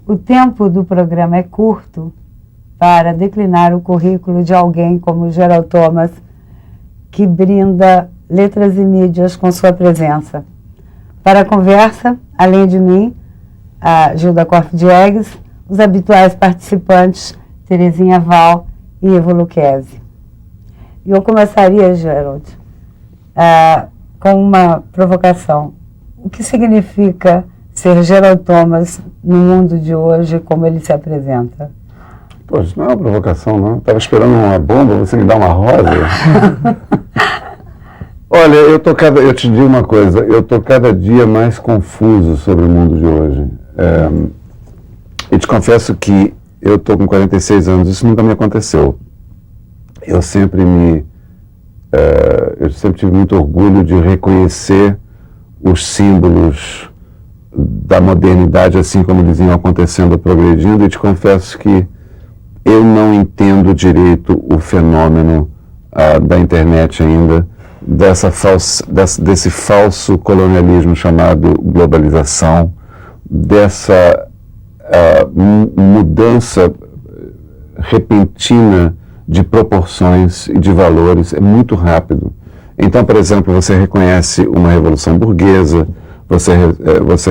O tempo do programa é curto para declinar o currículo de alguém como Gerald Thomas, que brinda letras e mídias com sua presença. Para a conversa, além de mim, a Gilda Corf Diegues, os habituais participantes, Terezinha Val e Ivo Lucchesi. E eu começaria, Gerald, com uma provocação. O que significa ser Gerald Thomas no mundo de hoje, como ele se apresenta? Pô, isso não é uma provocação, não. Estava esperando uma bomba, você me dá uma rosa. Olha, eu te digo uma coisa, eu estou cada dia mais confuso sobre o mundo de hoje. E te confesso que eu estou com 46 anos, isso nunca me aconteceu. Eu sempre tive muito orgulho de reconhecer os símbolos da modernidade, assim como eles iam acontecendo, progredindo, e te confesso que eu não entendo direito o fenômeno da internet ainda, desse falso colonialismo chamado globalização, dessa mudança repentina de proporções e de valores, é muito rápido. Então, por exemplo, você reconhece uma revolução burguesa, você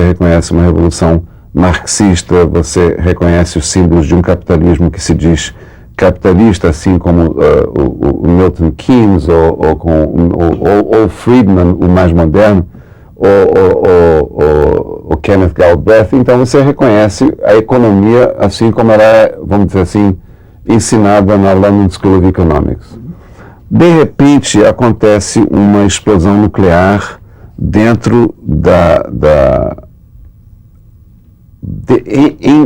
reconhece uma revolução marxista, você reconhece os símbolos de um capitalismo que se diz capitalista, assim como o Milton Keynes ou Friedman, o mais moderno, ou Kenneth Galbraith. Então você reconhece a economia assim como ela é, vamos dizer assim, ensinada na London School of Economics. De repente acontece uma explosão nuclear dentro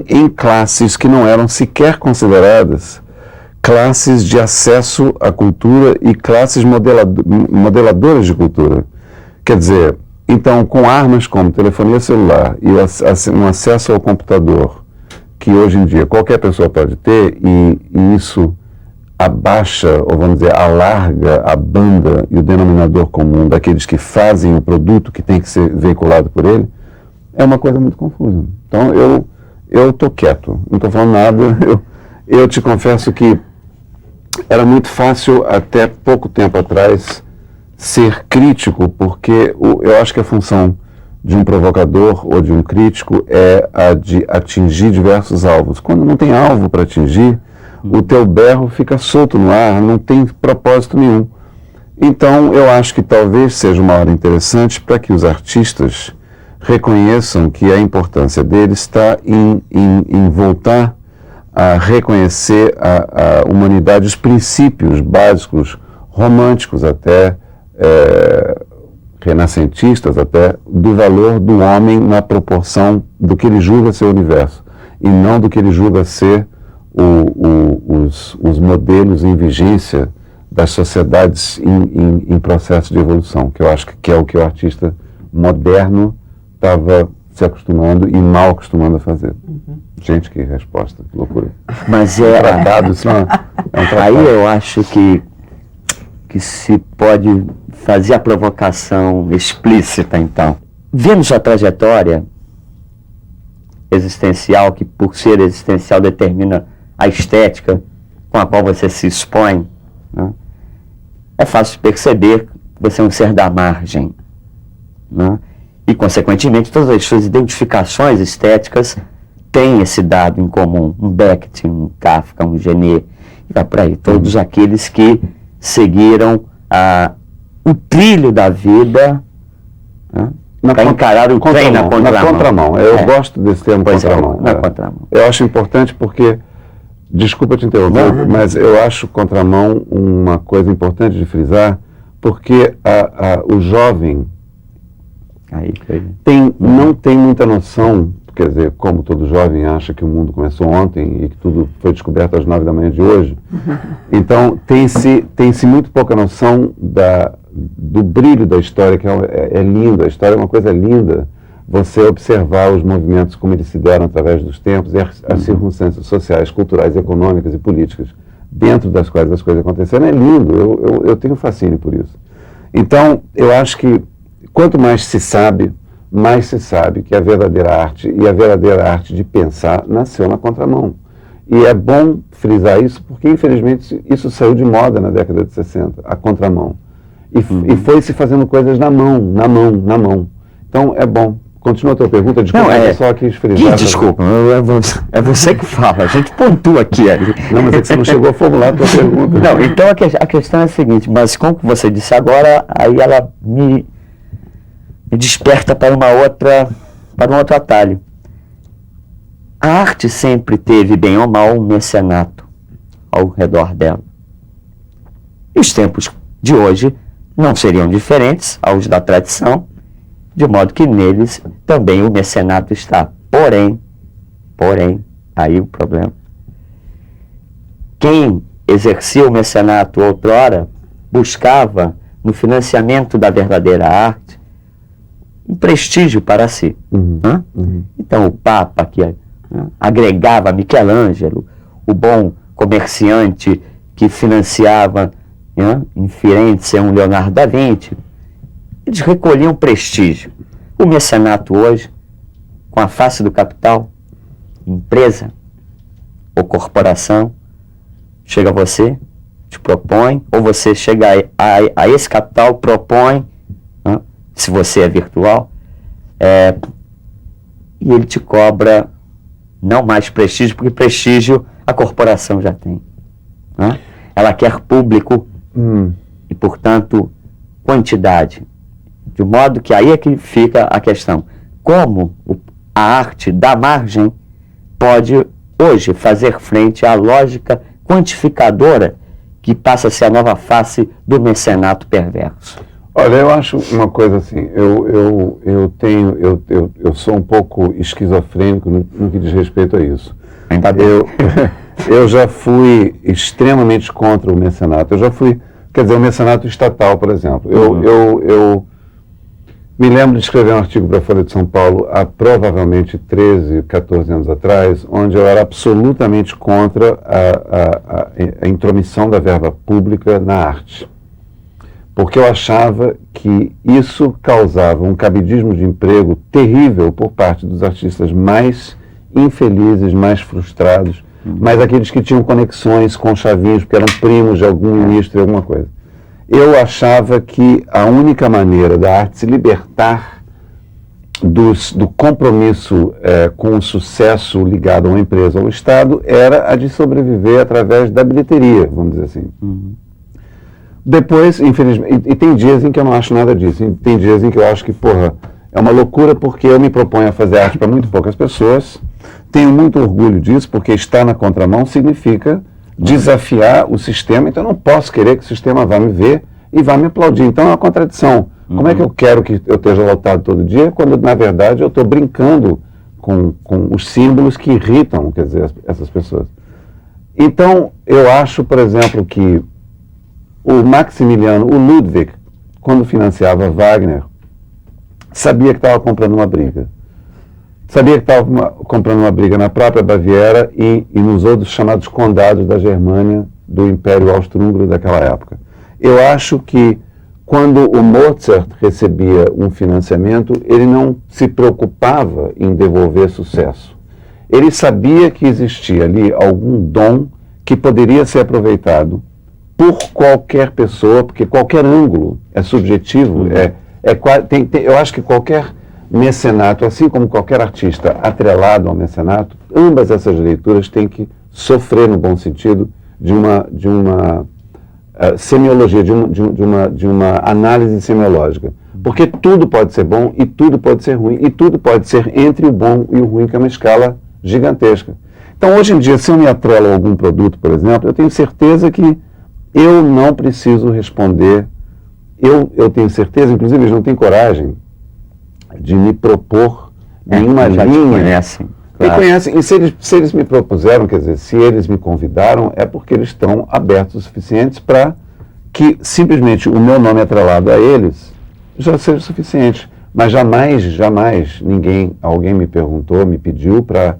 em classes que não eram sequer consideradas classes de acesso à cultura e classes modeladoras de cultura. Quer dizer, então, com armas como telefonia celular e um acesso ao computador, que hoje em dia qualquer pessoa pode ter, e isso abaixa, ou vamos dizer, alarga a banda e o denominador comum daqueles que fazem o produto que tem que ser veiculado por ele, é uma coisa muito confusa. Então, eu estou quieto, não estou falando nada. Eu te confesso que era muito fácil, até pouco tempo atrás, ser crítico, porque eu acho que a função de um provocador ou de um crítico é a de atingir diversos alvos. Quando não tem alvo para atingir, o teu berro fica solto no ar, não tem propósito nenhum. Então, eu acho que talvez seja uma hora interessante para que os artistas reconheçam que a importância deles está em voltar a reconhecer a humanidade, os princípios básicos, românticos até, renascentistas até, do valor do homem na proporção do que ele julga ser o universo, e não do que ele julga ser os modelos em vigência das sociedades em processo de evolução, que eu acho que é o que o artista moderno estava se acostumando e mal acostumando a fazer. Gente, que resposta, que loucura. Mas tratado, isso é um tratado. Aí eu acho que se pode fazer a provocação explícita, então. Vendo sua trajetória existencial, que por ser existencial determina a estética com a qual você se expõe, né? É fácil perceber que você é um ser da margem, né? E, consequentemente, todas as suas identificações estéticas têm esse dado em comum. Um Beckett, um Kafka, um Genet, e vai por aí. Todos aqueles que seguiram o trilho da vida, né? Para encarar o trem na contramão. Eu gosto desse termo, contramão. Na contramão. Eu acho importante porque, desculpa te interromper, mas eu acho contramão uma coisa importante de frisar, porque o jovem não tem muita noção, quer dizer, como todo jovem acha que o mundo começou ontem e que tudo foi descoberto às 9 da manhã de hoje. Então, tem-se muito pouca noção do brilho da história, que é lindo. A história é uma coisa linda. Você observar os movimentos como eles se deram através dos tempos e as circunstâncias sociais, culturais, econômicas e políticas dentro das quais as coisas aconteceram é lindo. Eu tenho fascínio por isso. Então, eu acho que quanto mais se sabe que a verdadeira arte, e a verdadeira arte de pensar, nasceu na contramão. E é bom frisar isso, porque, infelizmente, isso saiu de moda na década de 60, a contramão. E foi se fazendo coisas na mão. Então, é bom. Continua a tua pergunta, desculpa, eu só quis frisar. Desculpa, é você que fala, a gente pontua aqui. Ali. Não, mas é que você não chegou a formular a tua pergunta. Não, então a questão é a seguinte, mas como você disse agora, aí ela me desperta para um outro atalho. A arte sempre teve, bem ou mal, um mecenato ao redor dela. E os tempos de hoje não seriam diferentes aos da tradição, de modo que neles também o mecenato está. Porém, aí o problema. Quem exercia o mecenato outrora buscava, no financiamento da verdadeira arte, um prestígio para si. Então, o Papa, que agregava Michelangelo, o bom comerciante que financiava em Firenze um Leonardo da Vinci, eles recolhiam prestígio. O mecenato hoje, com a face do capital, empresa ou corporação, chega a você, te propõe, ou você chega a esse capital, propõe, se você é virtual, e ele te cobra não mais prestígio, porque prestígio a corporação já tem. Ela quer público e, portanto, quantidade. De modo que aí é que fica a questão. Como a arte da margem pode hoje fazer frente à lógica quantificadora que passa a ser a nova face do mecenato perverso? Olha, eu acho uma coisa assim, eu sou um pouco esquizofrênico no que diz respeito a isso. Ainda bem. Eu já fui extremamente contra o mecenato. Quer dizer, o mecenato estatal, por exemplo. Eu me lembro de escrever um artigo para a Folha de São Paulo há provavelmente 13, 14 anos atrás, onde eu era absolutamente contra a intromissão da verba pública na arte. Porque eu achava que isso causava um cabidismo de emprego terrível por parte dos artistas mais infelizes, mais frustrados, mas aqueles que tinham conexões com chavinhos, porque eram primos de algum ministro e alguma coisa. Eu achava que a única maneira da arte se libertar do compromisso com o sucesso ligado a uma empresa ou ao Estado era a de sobreviver através da bilheteria, vamos dizer assim. Depois, infelizmente, e tem dias em que eu não acho nada disso, e tem dias em que eu acho que, é uma loucura porque eu me proponho a fazer arte para muito poucas pessoas, tenho muito orgulho disso, porque estar na contramão significa desafiar o sistema, então eu não posso querer que o sistema vá me ver e vá me aplaudir. Então é uma contradição. Como é que eu quero que eu esteja lotado todo dia, quando na verdade eu estou brincando com os símbolos que irritam, quer dizer, essas pessoas. Então, eu acho, por exemplo, que o Maximiliano, o Ludwig, quando financiava Wagner, sabia que estava comprando uma briga. Sabia que estava comprando uma briga na própria Baviera e nos outros chamados condados da Germânia, do Império Austro-Húngaro daquela época. Eu acho que quando o Mozart recebia um financiamento, ele não se preocupava em devolver sucesso. Ele sabia que existia ali algum dom que poderia ser aproveitado por qualquer pessoa, porque qualquer ângulo é subjetivo. Eu acho que qualquer mecenato, assim como qualquer artista atrelado ao mecenato, ambas essas leituras têm que sofrer, no bom sentido, de uma semiologia, de uma análise semiológica. Porque tudo pode ser bom e tudo pode ser ruim, e tudo pode ser entre o bom e o ruim, que é uma escala gigantesca. Então, hoje em dia, se eu me atrelo a algum produto, por exemplo, eu tenho certeza que eu não preciso responder, eu tenho certeza, inclusive eles não têm coragem de me propor nenhuma já te linha. conhecem, Me claro. conhecem, e se eles me propuseram, quer dizer, se eles me convidaram, é porque eles estão abertos o suficiente para que simplesmente o meu nome atrelado a eles já seja suficiente. Mas jamais alguém me perguntou, me pediu para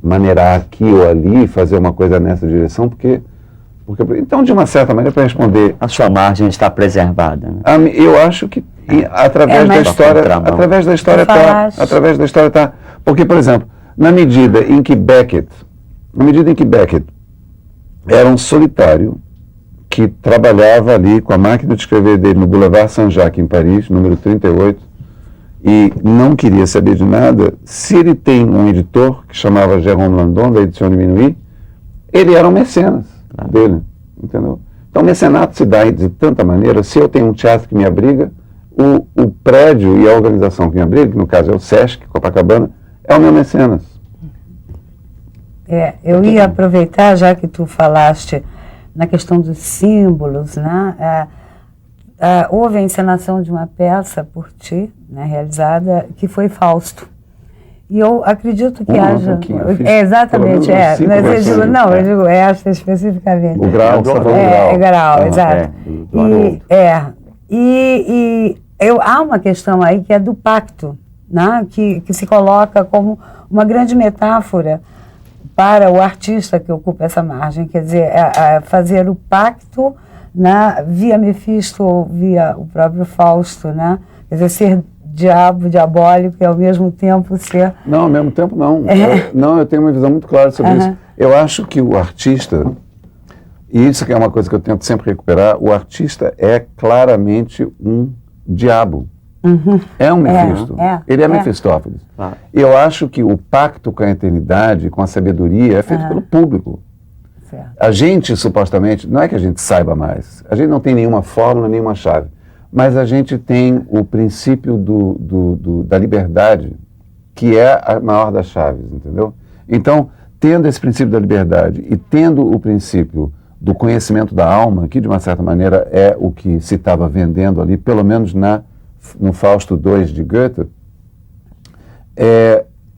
maneirar aqui ou ali, fazer uma coisa nessa direção, porque então, de uma certa maneira, para responder, A sua margem está preservada, né? eu acho que através da mas- história, Contramão. através da história tá, porque, por exemplo, na medida em que Beckett era um solitário que trabalhava ali com a máquina de escrever dele no Boulevard Saint-Jacques, em Paris, número 38, e não queria saber de nada, se ele tem um editor que chamava Jérôme Landon, da Edição de Minuit, ele era um mecenas dele, entendeu? Então, o mecenato se dá de tanta maneira. Se eu tenho um teatro que me abriga, o prédio e a organização que me abriga, que no caso é o Sesc, Copacabana, é o meu mecenas. Eu ia aproveitar, já que tu falaste na questão dos símbolos, né? Houve a encenação de uma peça por ti, né, realizada, que foi Fausto. E eu acredito que haja... exatamente, mas eu digo, não, eu digo esta especificamente. O grau, grau, exato. Há uma questão aí que é do pacto, né, que se coloca como uma grande metáfora para o artista que ocupa essa margem, quer dizer, fazer o pacto, né, via Mefisto ou via o próprio Fausto, né, quer dizer, ser diabólico e ao mesmo tempo ser... Não, ao mesmo tempo não. Eu tenho uma visão muito clara sobre isso. Eu acho que o artista, e isso que é uma coisa que eu tento sempre recuperar, o artista é claramente um diabo. É um Mefisto. Ele é Mefistófeles. Eu acho que o pacto com a eternidade, com a sabedoria, é feito pelo público. Certo. A gente, supostamente, não é que a gente saiba mais, a gente não tem nenhuma fórmula, nenhuma chave, mas a gente tem o princípio da liberdade, que é a maior das chaves, entendeu? Então, tendo esse princípio da liberdade e tendo o princípio do conhecimento da alma, que de uma certa maneira é o que se estava vendendo ali, pelo menos no Fausto II de Goethe,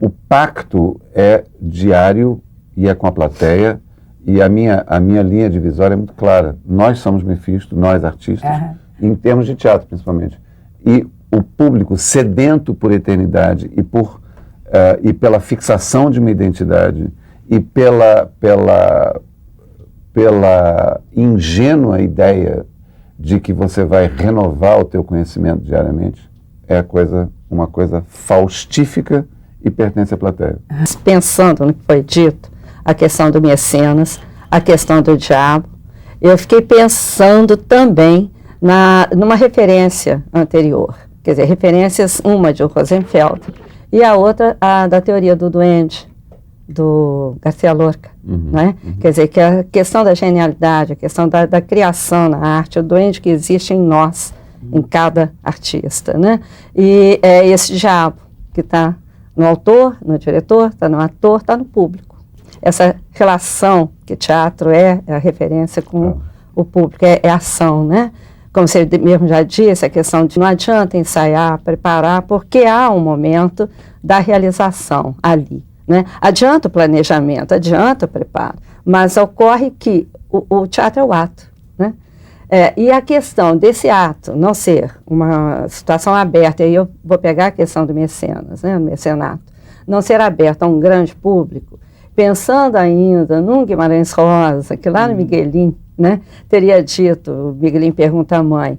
o pacto é diário e é com a plateia, e a minha linha divisória é muito clara. Nós somos Mefisto, nós artistas, em termos de teatro principalmente. E o público sedento por eternidade e pela fixação de uma identidade e pela ingênua ideia de que você vai renovar o teu conhecimento diariamente, é uma coisa faustífica e pertence à plateia. Pensando no que foi dito, a questão do mecenas, a questão do diabo, eu fiquei pensando também numa referência anterior, quer dizer, referências, uma de Rosenfeld e a outra a da teoria do duende, do Garcia Lorca, né? Quer dizer, que a questão da genialidade, a questão da criação na arte, o duende que existe em nós, em cada artista, né? E é esse diabo que está no autor, no diretor, está no ator, está no público. Essa relação que teatro é a referência com o público, é ação, né? Como você mesmo já disse, a questão de não adianta ensaiar, preparar, porque há um momento da realização ali, né? Adianta o planejamento, adianta o preparo, mas ocorre que o teatro é o ato, né? E a questão desse ato não ser uma situação aberta, e aí eu vou pegar a questão do mecenas, né, do mecenato, não ser aberto a um grande público, pensando ainda num Guimarães Rosa, que lá no Miguelim, né, teria dito, o Miguelim pergunta à mãe,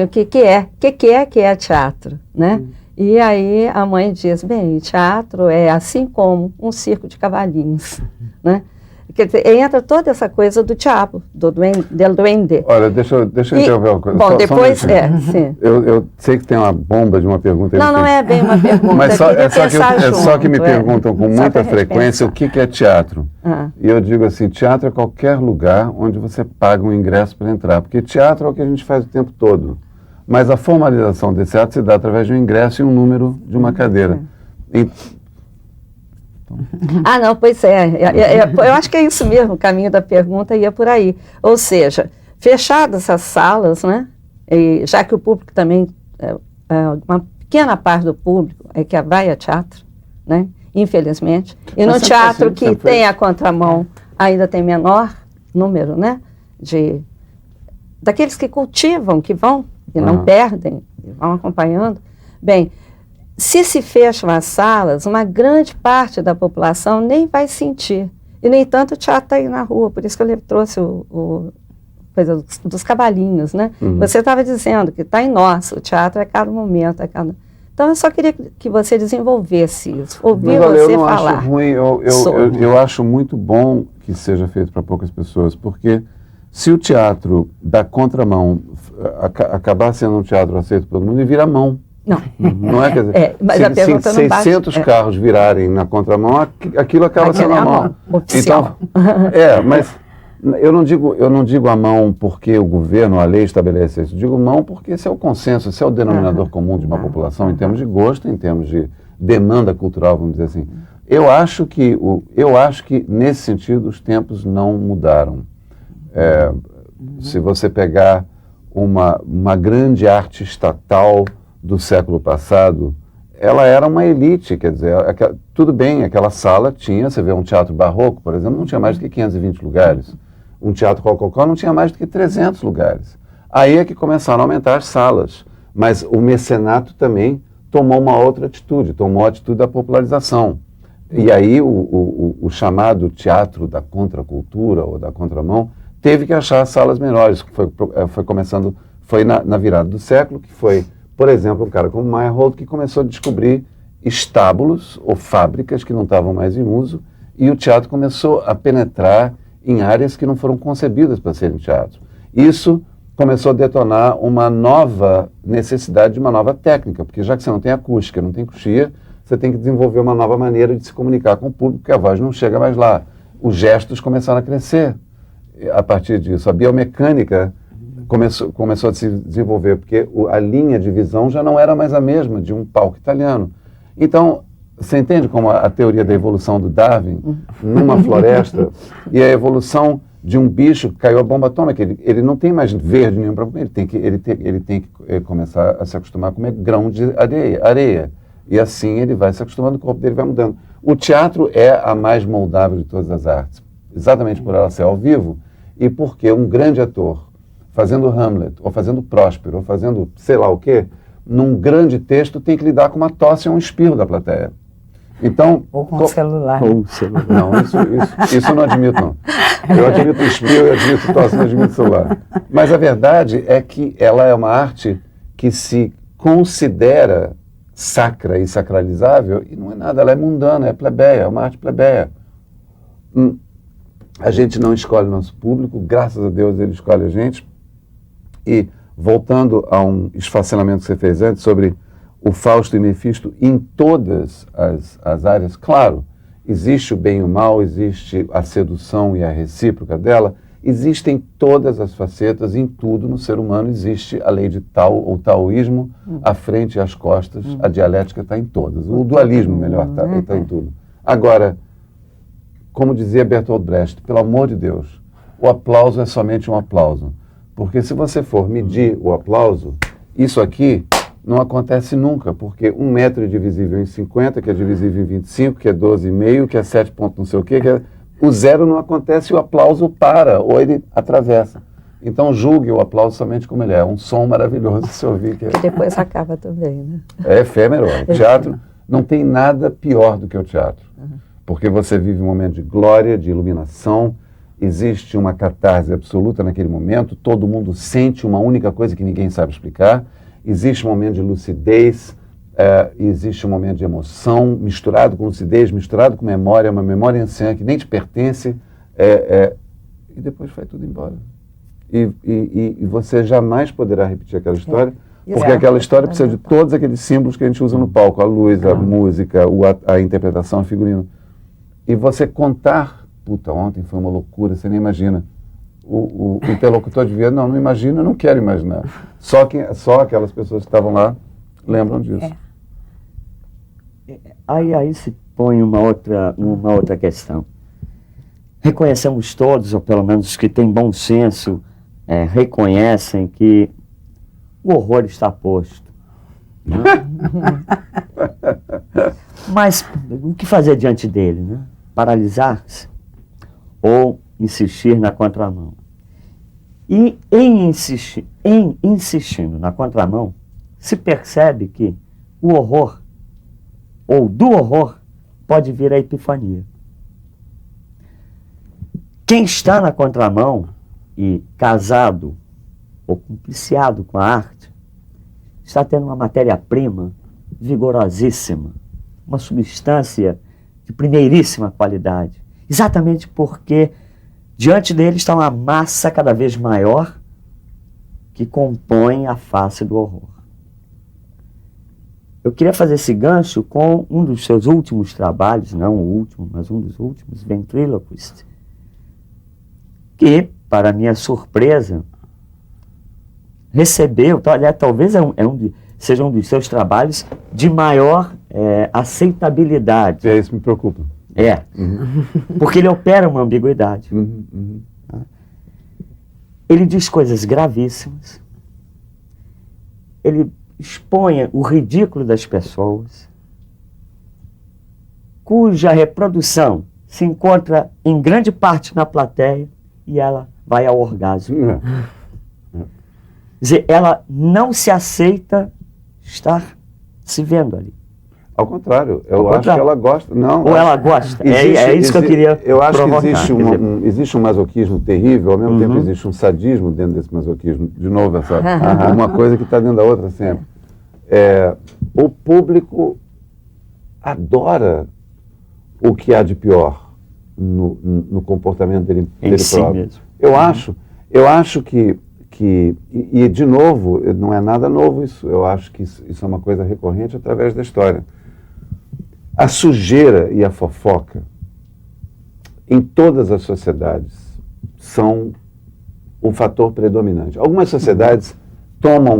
o que é teatro, né? E aí a mãe diz, bem, teatro é assim como um circo de cavalinhos, né? Quer dizer, entra toda essa coisa do diabo, del duende. Olha, deixa eu interromper uma coisa. Bom, depois, sim. Eu sei que tem uma bomba de uma pergunta. Não é bem uma pergunta. Mas só que me perguntam com muita frequência o que é teatro. E eu digo assim, teatro é qualquer lugar onde você paga um ingresso para entrar. Porque teatro é o que a gente faz o tempo todo. Mas a formalização desse ato se dá através de um ingresso e um número de uma cadeira. Não, pois eu acho que é isso mesmo, o caminho da pergunta ia por aí. Ou seja, fechadas as salas, né? E já que o público também é uma pequena parte do público é que vai a teatro, né? Infelizmente. E no Mas sempre teatro assim, que sempre tem foi. a contramão, ainda tem menor número, né? Daqueles que cultivam, que vão e não perdem, e vão acompanhando. Bem, se fecham as salas, uma grande parte da população nem vai sentir. E, no entanto, o teatro está aí na rua, por isso que eu trouxe coisa dos cavalinhos, né? Você estava dizendo que está em nós, o teatro é cada momento, é cada... Então, eu só queria que você desenvolvesse isso, ouvir Mas, olha, você eu não falar. acho ruim, eu acho muito bom que seja feito para poucas pessoas, porque se o teatro da contramão acabar sendo um teatro aceito por todo mundo, ele vira mão. Não. Não é? Quer dizer, Mas a pergunta se não bate. 600 carros virarem na contramão, aquilo acaba sendo a mão. Oficial. Então, mas eu não digo a mão porque o governo, a lei estabelece isso. Eu digo mão porque esse é o consenso, esse é o denominador comum de uma população em termos de gosto, em termos de demanda cultural, vamos dizer assim. Eu acho que nesse sentido os tempos não mudaram. Se você pegar uma grande arte estatal do século passado, ela era uma elite, quer dizer, tudo bem, aquela sala tinha, você vê um teatro barroco, por exemplo, não tinha mais do que 520 lugares. Um teatro rococó não tinha mais do que 300 lugares. Aí é que começaram a aumentar as salas, mas o mecenato também tomou uma outra atitude, tomou a atitude da popularização. E aí o chamado teatro da contracultura ou da contramão teve que achar salas menores, foi na virada do século, que foi, por exemplo, um cara como Meyerhold que começou a descobrir estábulos ou fábricas que não estavam mais em uso, e o teatro começou a penetrar em áreas que não foram concebidas para serem teatro. Isso começou a detonar uma nova necessidade de uma nova técnica, porque já que você não tem acústica, não tem coxia, você tem que desenvolver uma nova maneira de se comunicar com o público, porque a voz não chega mais lá. Os gestos começaram a crescer a partir disso. A biomecânica começou a se desenvolver, porque a linha de visão já não era mais a mesma de um palco italiano. Então, você entende como a teoria da evolução do Darwin, numa floresta, e a evolução de um bicho que caiu a bomba atômica, ele não tem mais verde nenhum para comer, ele tem que começar a se acostumar a comer grão de areia. E assim ele vai se acostumando, o corpo dele vai mudando. O teatro é a mais moldável de todas as artes, exatamente por ela ser ao vivo, e porque um grande ator, fazendo Hamlet, ou fazendo Próspero, ou fazendo sei lá o quê, num grande texto tem que lidar com uma tosse ou um espirro da plateia. Então, Ou com o celular. Não, isso eu não admito, não. Eu admito o espirro, eu admito tosse, não admito o celular. Mas a verdade é que ela é uma arte que se considera sacra e sacralizável, e não é nada, ela é mundana, é plebeia, é uma arte plebeia. A gente não escolhe o nosso público, graças a Deus ele escolhe a gente. E voltando a um esfacelamento que você fez antes sobre o Fausto e Mefisto em todas as áreas, claro, existe o bem e o mal, existe a sedução e a recíproca dela, existem todas as facetas, em tudo no ser humano existe a lei de Tao ou taoísmo, à frente e às costas, a dialética está em todas, o dualismo, melhor, está em tudo. Agora, como dizia Bertolt Brecht, pelo amor de Deus, o aplauso é somente um aplauso, porque se você for medir o aplauso, isso aqui não acontece nunca, porque 1 metro é divisível em 50, que é divisível em 25, que é 12,5, que é 7 pontos não sei o quê, o zero não acontece e o aplauso para, ou ele atravessa. Então julgue o aplauso somente como ele é, um som maravilhoso se ouvir. Que depois acaba também, né? É efêmero. O teatro não tem nada pior do que o teatro, porque você vive um momento de glória, de iluminação, existe uma catarse absoluta naquele momento, todo mundo sente uma única coisa que ninguém sabe explicar, existe um momento de lucidez, existe um momento de emoção, misturado com lucidez, misturado com memória, uma memória anciã que nem te pertence, e depois vai tudo embora. E você jamais poderá repetir aquela história, porque aquela história precisa de todos aqueles símbolos que a gente usa no palco, a luz, a música, a interpretação, a figurino. E você contar, puta, ontem foi uma loucura, você nem imagina. O interlocutor devia, não imagino, eu não quero imaginar. Só aquelas pessoas que estavam lá lembram disso. Aí se põe uma outra questão. Reconhecemos todos, ou pelo menos os que têm bom senso, reconhecem que o horror está posto. Mas o que fazer diante dele, né? Paralisar-se ou insistir na contramão? E em insistindo na contramão, se percebe que o horror, ou do horror, pode vir a epifania. Quem está na contramão e casado ou cumpliciado com a arte, está tendo uma matéria-prima vigorosíssima, uma substância de primeiríssima qualidade, exatamente porque diante dele está uma massa cada vez maior que compõe a face do horror. Eu queria fazer esse gancho com um dos seus últimos trabalhos, não o último, mas um dos últimos, Ventriloquist, que, para minha surpresa, recebeu, talvez seja um dos seus trabalhos de maior aceitabilidade. Isso me preocupa. Porque ele opera uma ambiguidade. Ele diz coisas gravíssimas, ele expõe o ridículo das pessoas, cuja reprodução se encontra em grande parte na plateia e ela vai ao orgasmo. Quer dizer, ela não se aceita estar se vendo ali. Ao contrário, eu acho que ela gosta. Não, ou ela gosta. É isso que eu queria Eu acho provocar, que existe um masoquismo terrível, ao mesmo tempo existe um sadismo dentro desse masoquismo. De novo, uma coisa que está dentro da outra sempre. O público adora o que há de pior no comportamento dele próprio. Mesmo. Eu acho que e de novo, não é nada novo isso, eu acho que isso é uma coisa recorrente através da história. A sujeira e a fofoca, em todas as sociedades, são o fator predominante. Algumas sociedades tomam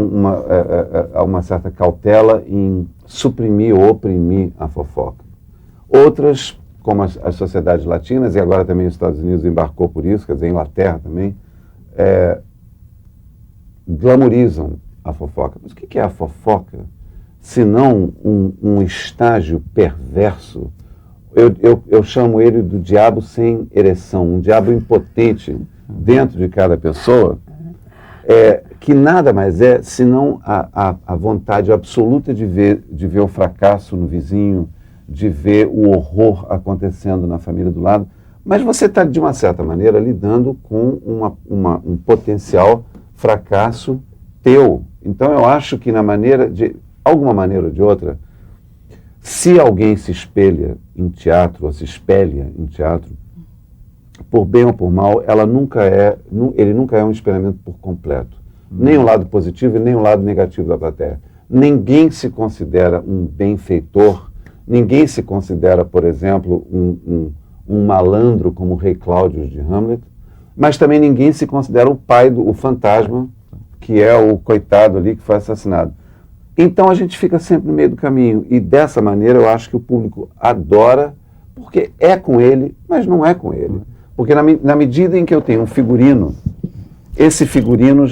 uma certa cautela em suprimir ou oprimir a fofoca. Outras, como as sociedades latinas, e agora também os Estados Unidos embarcou por isso, quer dizer, a Inglaterra também, glamorizam a fofoca. Mas o que é a fofoca? Se não um estágio perverso, eu chamo ele do diabo sem ereção, um diabo impotente dentro de cada pessoa, que nada mais é senão a vontade absoluta de ver o fracasso no vizinho, de ver o horror acontecendo na família do lado, mas você está, de uma certa maneira, lidando com um potencial fracasso teu. Então eu acho que alguma maneira ou de outra, se alguém se espelha em teatro, ou se espelha em teatro, por bem ou por mal, ele nunca é um experimento por completo. Nem o lado positivo e nem o lado negativo da plateia. Ninguém se considera um benfeitor, ninguém se considera, por exemplo, um malandro como o Rei Cláudio de Hamlet, mas também ninguém se considera o pai o fantasma, que é o coitado ali que foi assassinado. Então a gente fica sempre no meio do caminho, e dessa maneira eu acho que o público adora, porque é com ele, mas não é com ele. Porque na medida em que eu tenho um figurino, esse figurino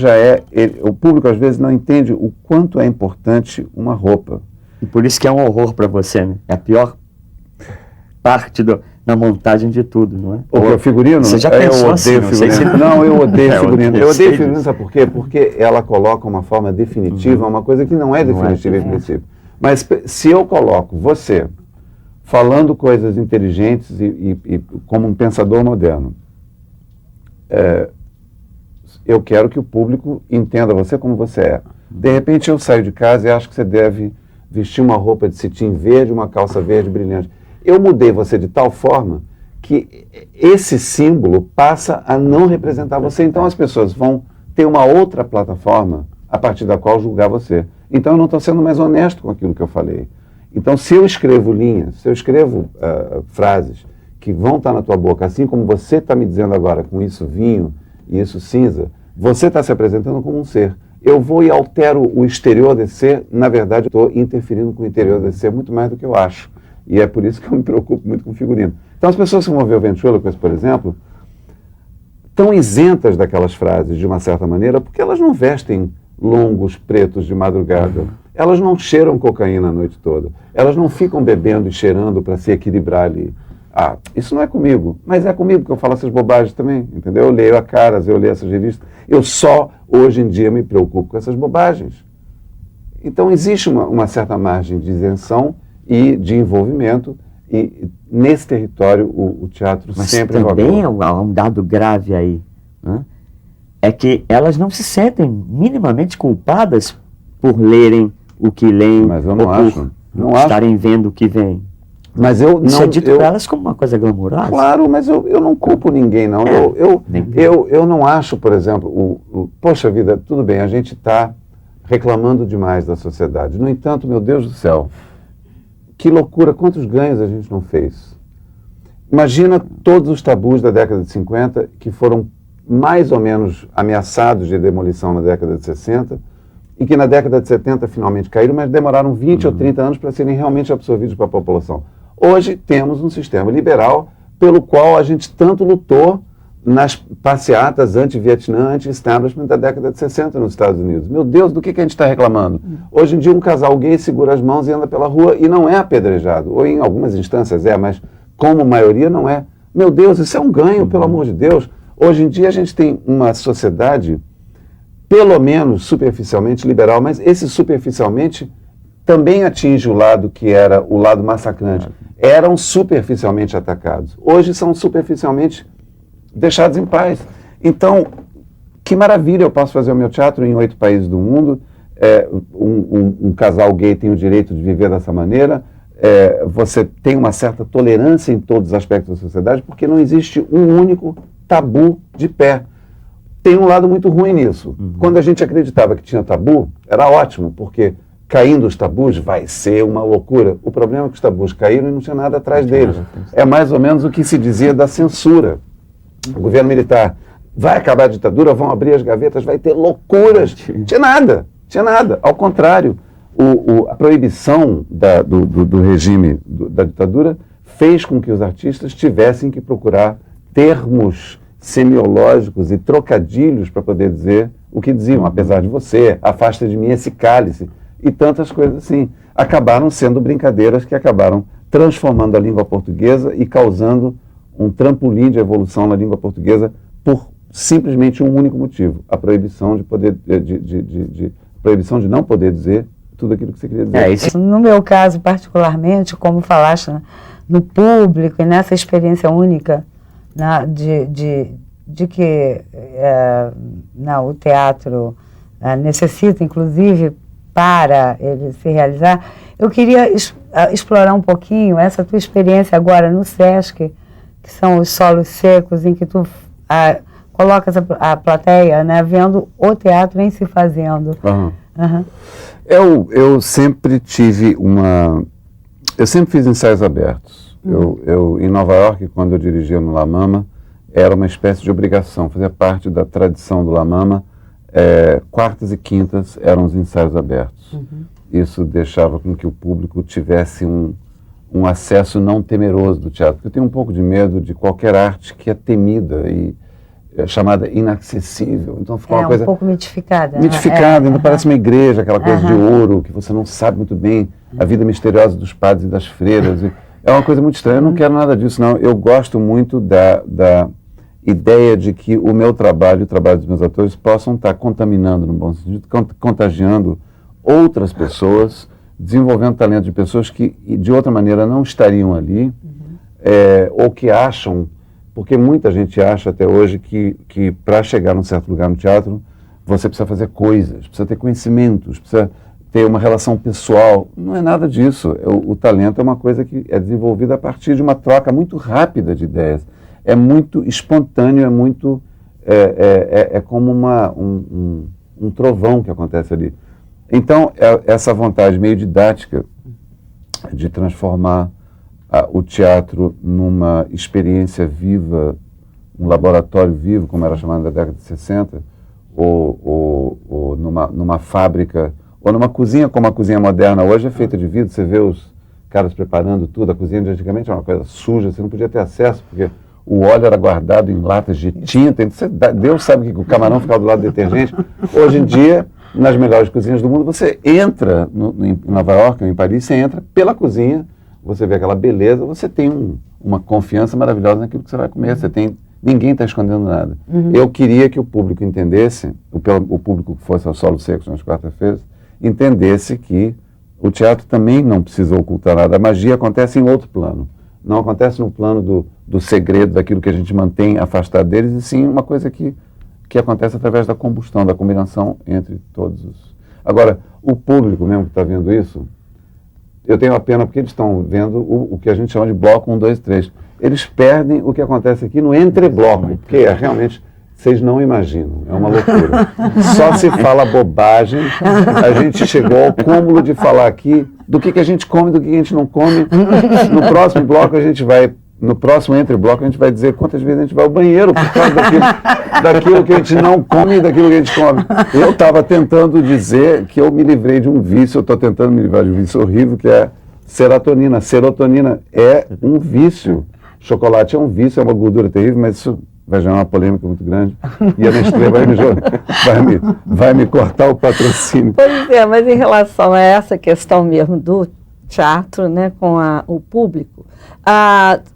o público às vezes não entende o quanto é importante uma roupa. E por isso que é um horror para você, né? É a pior parte na montagem de tudo, não é? O figurino? Você já pensou assim? Eu odeio figurino. Eu odeio figurino, sabe por quê? Porque ela coloca uma forma definitiva, uma coisa que não é definitiva em princípio. Mas se eu coloco você falando coisas inteligentes e como um pensador moderno, eu quero que o público entenda você como você é. De repente eu saio de casa e acho que você deve vestir uma roupa de cetim verde, uma calça verde brilhante. Eu mudei você de tal forma que esse símbolo passa a não representar você. Então as pessoas vão ter uma outra plataforma a partir da qual julgar você. Então eu não estou sendo mais honesto com aquilo que eu falei. Então se eu escrevo linhas, se eu escrevo frases que vão estar na tua boca, assim como você está me dizendo agora, com isso vinho e isso cinza, você está se apresentando como um ser. Eu vou e altero o exterior desse ser, na verdade eu estou interferindo com o interior desse ser muito mais do que eu acho. E é por isso que eu me preocupo muito com o figurino. Então as pessoas que vão ver o Ventriloquist, por exemplo, estão isentas daquelas frases, de uma certa maneira, porque elas não vestem longos pretos de madrugada. elas não cheiram cocaína a noite toda. Elas não ficam bebendo e cheirando para se equilibrar ali. Ah, isso não é comigo, mas é comigo que eu falo essas bobagens também, entendeu? Eu leio a Caras, eu leio essas revistas. Eu só, hoje em dia, me preocupo com essas bobagens. Então, existe uma certa margem de isenção e de envolvimento, e nesse território o teatro Mas sempre também há um dado grave aí, né? É que elas não se sentem minimamente culpadas por lerem o que leem, Mas eu não ou acho. Não por estarem vendo o que vem. Mas eu Isso não, é dito para elas como uma coisa glamurosa. Claro, mas eu não culpo ninguém, não. Eu não acho, por exemplo, poxa vida, tudo bem, a gente está reclamando demais da sociedade. No entanto, meu Deus do céu, que loucura, quantos ganhos a gente não fez. Imagina todos os tabus da década de 50 que foram mais ou menos ameaçados de demolição na década de 60 e que na década de 70 finalmente caíram, mas demoraram 20 ou 30 anos para serem realmente absorvidos pela população. Hoje temos um sistema liberal pelo qual a gente tanto lutou nas passeatas anti-Vietnã, anti-establishment da década de 60 nos Estados Unidos. Meu Deus, do que a gente está reclamando? Hoje em dia um casal gay segura as mãos e anda pela rua e não é apedrejado. Ou em algumas instâncias é, mas como maioria não é. Meu Deus, isso é um ganho, pelo amor de Deus. Hoje em dia a gente tem uma sociedade, pelo menos superficialmente liberal, mas esse superficialmente também atinge o lado que era o lado massacrante. Eram superficialmente atacados. Hoje são superficialmente deixados em paz. Então, que maravilha, eu posso fazer o meu teatro em 8 países do mundo, um casal gay tem o direito de viver dessa maneira, você tem uma certa tolerância em todos os aspectos da sociedade, porque não existe um único tabu de pé. Tem um lado muito ruim nisso. Quando a gente acreditava que tinha tabu, era ótimo, porque caindo os tabus vai ser uma loucura. O problema é que os tabus caíram e não tinha nada atrás deles. É mais ou menos o que se dizia da censura. O governo militar vai acabar a ditadura, vão abrir as gavetas, vai ter loucuras. Tinha nada. Ao contrário, a proibição do regime da ditadura fez com que os artistas tivessem que procurar termos semiológicos e trocadilhos para poder dizer o que diziam. Apesar de você, afasta de mim esse cálice, e tantas coisas assim. Acabaram sendo brincadeiras que acabaram transformando a língua portuguesa e causando um trampolim de evolução na língua portuguesa por simplesmente um único motivo: a proibição proibição de não poder dizer tudo aquilo que você queria dizer. No meu caso, particularmente, como falaste, né, no público e nessa experiência única, né, de que o teatro necessita, inclusive, para ele se realizar, eu queria explorar um pouquinho essa tua experiência agora no SESC, que são os solos secos, em que tu colocas a plateia, né, vendo o teatro em se fazendo. Eu sempre tive eu sempre fiz ensaios abertos. Em Nova York, quando eu dirigia no La Mama, era uma espécie de obrigação, fazia parte da tradição do La Mama. Quartas e quintas eram os ensaios abertos. Isso deixava com que o público tivesse um acesso não temeroso do teatro. Porque eu tenho um pouco de medo de qualquer arte que é temida e chamada inacessível. Então fica uma coisa... um pouco mitificada. Mitificada, ainda parece uma igreja, aquela coisa de ouro, que você não sabe muito bem a vida misteriosa dos padres e das freiras. É uma coisa muito estranha, eu não quero nada disso, não. Eu gosto muito da ideia de que o meu trabalho e o trabalho dos meus atores possam estar contaminando, no bom sentido, contagiando outras pessoas, desenvolvendo talento de pessoas que de outra maneira não estariam ali, ou que acham, porque muita gente acha até hoje que para chegar num certo lugar no teatro você precisa fazer coisas, precisa ter conhecimentos, precisa ter uma relação pessoal. Não é nada disso. O talento é uma coisa que é desenvolvida a partir de uma troca muito rápida de ideias. É muito espontâneo, é muito... É como um trovão que acontece ali. Então, essa vontade meio didática de transformar o teatro numa experiência viva, um laboratório vivo, como era chamado na década de 60, ou numa fábrica, ou numa cozinha, como a cozinha moderna hoje é feita de vidro. Você vê os caras preparando tudo. A cozinha de antigamente era uma coisa suja, você não podia ter acesso, porque o óleo era guardado em latas de tinta. Então Deus sabe que o camarão ficava do lado do detergente. Hoje em dia, nas melhores cozinhas do mundo. Você entra em Nova York ou em Paris, você entra pela cozinha, você vê aquela beleza, você tem uma confiança maravilhosa naquilo que você vai comer. Ninguém está escondendo nada. Eu queria que o público entendesse, o público que fosse ao Solo Secos nas quartas-feiras, entendesse que o teatro também não precisa ocultar nada. A magia acontece em outro plano. Não acontece no plano do segredo, daquilo que a gente mantém afastado deles, e sim uma coisa que acontece através da combustão, da combinação entre todos os... Agora, o público mesmo que está vendo isso, eu tenho a pena porque eles estão vendo o que a gente chama de bloco 1, 2, 3. Eles perdem o que acontece aqui no entrebloco, porque realmente... Vocês não imaginam, é uma loucura. Só se fala bobagem. A gente chegou ao cúmulo de falar aqui do que a gente come, do que a gente não come. No próximo bloco no próximo entre-bloco a gente vai dizer quantas vezes a gente vai ao banheiro por causa daquilo que a gente não come e daquilo que a gente come. Eu estava tentando dizer que eu me livrei de um vício, eu estou tentando me livrar de um vício horrível, que é serotonina. Serotonina é um vício. Chocolate é um vício, é uma gordura terrível, mas isso... vai gerar uma polêmica muito grande, e a Nestlé vai me cortar o patrocínio. Pois é, mas em relação a essa questão mesmo do teatro, né, com o público,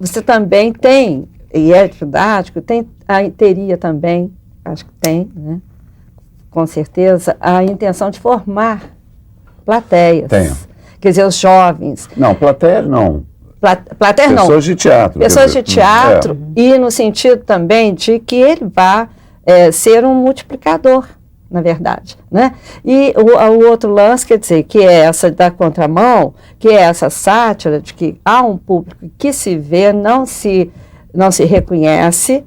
você também tem, e é didático, teria também, acho que tem, né, com certeza, a intenção de formar plateias. Tenho. Quer dizer, os jovens. Não, plateias não. Plateias não. Pessoas de teatro. Pessoas de teatro, e no sentido também de que ele vá ser um multiplicador, na verdade, né? E o outro lance, quer dizer, que é essa da contramão, que é essa sátira de que há um público que se vê, não se reconhece,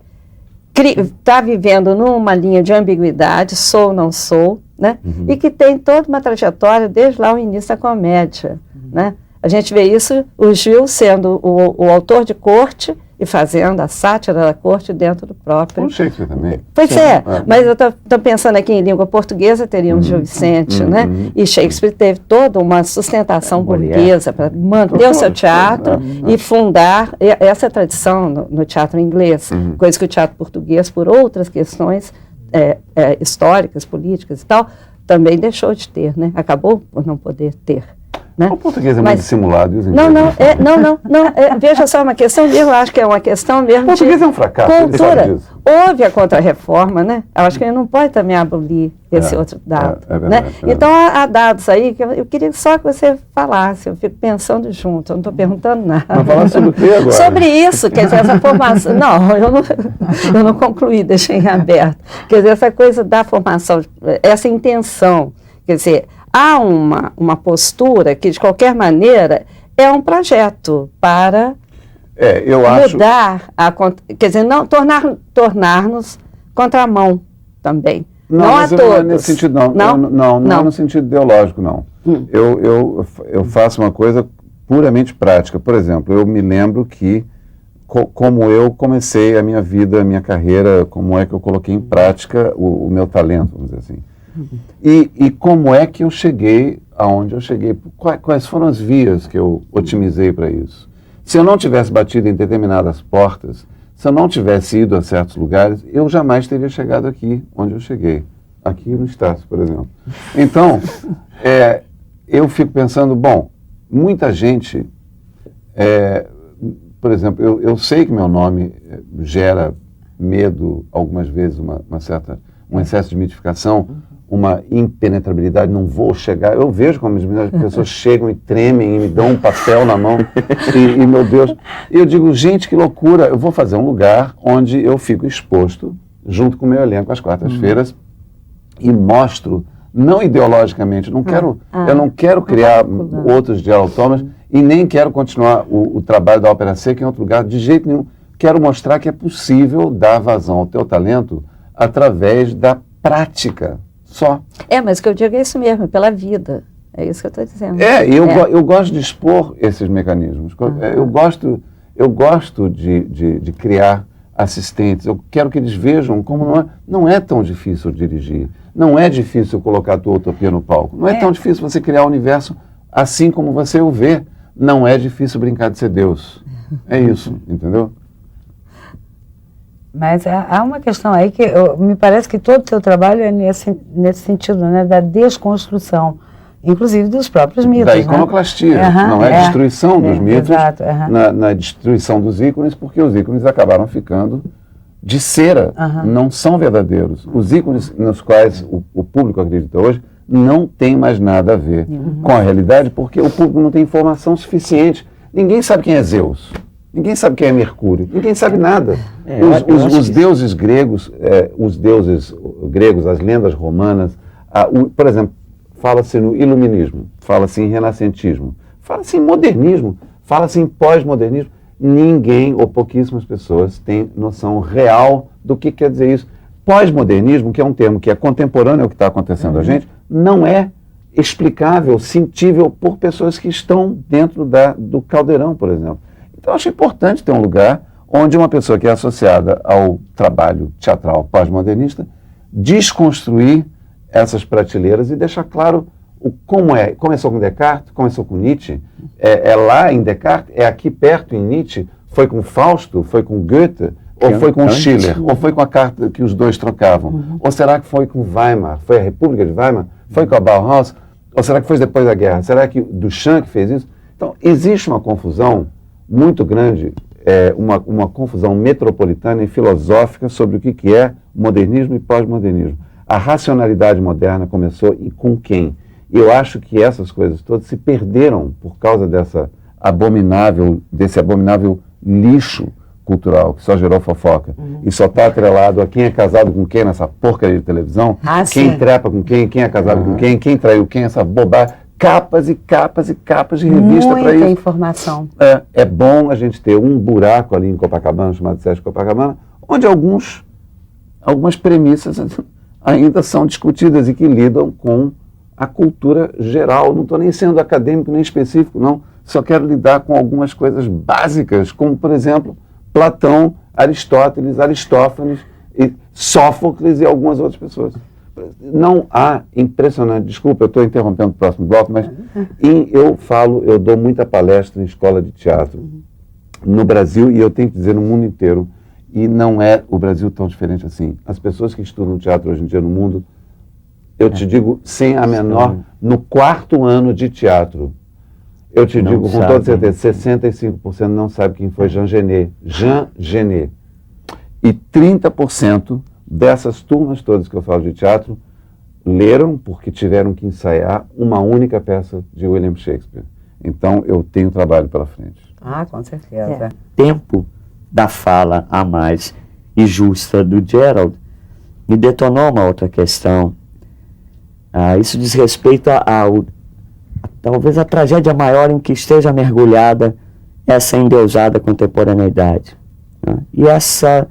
está vivendo numa linha de ambiguidade, sou ou não sou, né? E que tem toda uma trajetória desde lá o início da comédia, né? A gente vê isso, o Gil sendo o autor de corte e fazendo a sátira da corte dentro do próprio... O Shakespeare também. Pois mas eu estou pensando aqui em língua portuguesa, teríamos Gil Vicente, né? E Shakespeare teve toda uma sustentação burguesa para manter o seu teatro e fundar essa tradição no teatro inglês, coisa que o teatro português, por outras questões históricas, políticas e tal, também deixou de ter, né? Acabou por não poder ter. Né? O português é muito dissimulado. Veja só, uma questão mesmo, acho que é uma questão mesmo o português é um fracasso, cultura. Houve a contra-reforma, né? Eu acho que ele não pode também abolir esse outro dado. Né? Então, há dados aí que eu queria só que você falasse, eu fico pensando junto, eu não estou perguntando nada. Mas falar sobre o que agora? Sobre isso, quer dizer, essa formação... Não, eu não concluí, deixei em aberto. Quer dizer, essa coisa da formação, essa intenção, quer dizer... Há uma postura que, de qualquer maneira, é um projeto para mudar, quer dizer, não, tornar-nos contramão também. Não a todos. Não é nesse sentido, não é no sentido ideológico, não. Eu faço uma coisa puramente prática. Por exemplo, eu me lembro que, como eu comecei a minha vida, a minha carreira, como é que eu coloquei em prática o meu talento, vamos dizer assim. E como é que eu cheguei aonde eu cheguei? Quais foram as vias que eu otimizei para isso? Se eu não tivesse batido em determinadas portas, se eu não tivesse ido a certos lugares, eu jamais teria chegado aqui onde eu cheguei. Aqui no Estácio, por exemplo. Então, eu fico pensando, bom, muita gente, por exemplo, eu sei que meu nome gera medo, algumas vezes, um excesso de mitificação, uma impenetrabilidade, não vou chegar. Eu vejo como as pessoas chegam e tremem e me dão um papel na mão e meu Deus. E eu digo, gente, que loucura, eu vou fazer um lugar onde eu fico exposto, junto com o meu elenco às quartas-feiras, e mostro, não ideologicamente, eu não quero criar outros dialotomas e nem quero continuar o trabalho da Ópera Seca em outro lugar, de jeito nenhum. Quero mostrar que é possível dar vazão ao teu talento através da prática. Só. Mas o que eu digo é isso mesmo, pela vida. É isso que eu estou dizendo. Eu gosto de expor esses mecanismos. Eu gosto de criar assistentes. Eu quero que eles vejam como não é tão difícil dirigir. Não é difícil colocar a tua utopia no palco. Não é tão difícil você criar o universo assim como você o vê. Não é difícil brincar de ser Deus. É isso, entendeu? Mas há uma questão aí que me parece que todo o seu trabalho é nesse sentido, né, da desconstrução, inclusive dos próprios mitos. Da iconoclastia, não é a destruição dos mitos, exato, na destruição dos ícones, porque os ícones acabaram ficando de cera, não são verdadeiros. Os ícones nos quais o público acredita hoje não tem mais nada a ver com a realidade, porque o público não tem informação suficiente. Ninguém sabe quem é Zeus. Ninguém sabe quem é Mercúrio, ninguém sabe nada. Os deuses gregos, as lendas romanas, por exemplo, fala-se no iluminismo, fala-se em renascentismo, fala-se em modernismo, fala-se em pós-modernismo. Ninguém ou pouquíssimas pessoas têm noção real do que quer dizer isso. Pós-modernismo, que é um termo que é contemporâneo ao que está acontecendo a gente, não é explicável, sentível por pessoas que estão dentro do caldeirão, por exemplo. Então, eu acho importante ter um lugar onde uma pessoa que é associada ao trabalho teatral pós-modernista desconstruir essas prateleiras e deixar claro como é. Começou com Descartes, começou com Nietzsche, é lá em Descartes, é aqui perto em Nietzsche, foi com Fausto, foi com Goethe, ou foi com Schiller, ou foi com a carta que os dois trocavam, ou será que foi com Weimar, foi a República de Weimar, foi com a Bauhaus, ou será que foi depois da guerra, será que Duchamp que fez isso? Então, existe uma confusão muito grande, uma confusão metropolitana e filosófica sobre o que é modernismo e pós-modernismo. A racionalidade moderna começou com quem? E eu acho que essas coisas todas se perderam por causa desse abominável lixo cultural que só gerou fofoca e só está atrelado a quem é casado com quem nessa porcaria de televisão, quem trepa com quem é casado com quem traiu quem, essa bobagem. Capas e capas e capas de revista para isso. Muita informação. É bom a gente ter um buraco ali em Copacabana, chamado Sesc Copacabana, onde algumas premissas ainda são discutidas e que lidam com a cultura geral. Não estou nem sendo acadêmico nem específico, não. Só quero lidar com algumas coisas básicas, como, por exemplo, Platão, Aristóteles, Aristófanes, e Sófocles e algumas outras pessoas. Não há, impressionante, desculpa, eu estou interrompendo o próximo bloco, mas eu dou muita palestra em escola de teatro no Brasil e eu tenho que dizer no mundo inteiro, e não é o Brasil tão diferente assim. As pessoas que estudam teatro hoje em dia no mundo, eu te digo sem a menor, no 4º ano de teatro, eu te digo com toda certeza, 65% não sabe quem foi Jean Genet. Jean Genet. E 30% dessas turmas todas que eu falo de teatro leram porque tiveram que ensaiar uma única peça de William Shakespeare. Então, eu tenho trabalho pela frente. Com certeza. Tempo da fala a mais e justa do Gerald me detonou uma outra questão. Isso diz respeito talvez a tragédia maior em que esteja mergulhada essa endeusada contemporaneidade. E essa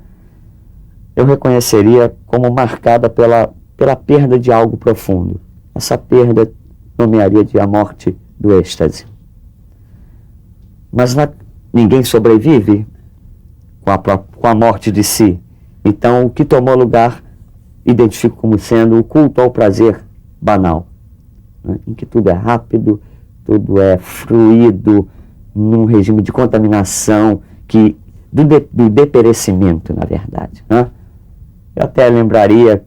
eu reconheceria como marcada pela perda de algo profundo. Essa perda nomearia de a morte do êxtase. Mas ninguém sobrevive com a morte de si. Então, o que tomou lugar, identifico como sendo o culto ao prazer banal, em que tudo é rápido, tudo é fluido, num regime de contaminação, do deperecimento, na verdade. Eu até lembraria,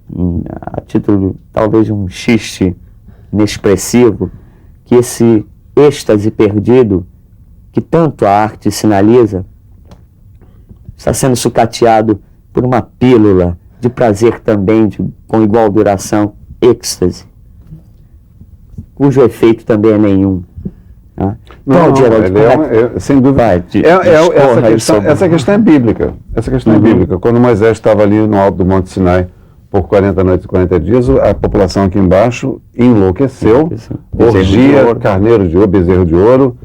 a título talvez de um xiste inexpressivo, que esse êxtase perdido, que tanto a arte sinaliza, está sendo sucateado por uma pílula de prazer também, com igual duração, êxtase, cujo efeito também é nenhum. Sem dúvida. Essa questão é bíblica. Essa questão é bíblica. Quando Moisés estava ali no alto do Monte Sinai por 40 noites e 40 dias, a população aqui embaixo enlouqueceu. Orgia, carneiro de ouro, bezerro de ouro,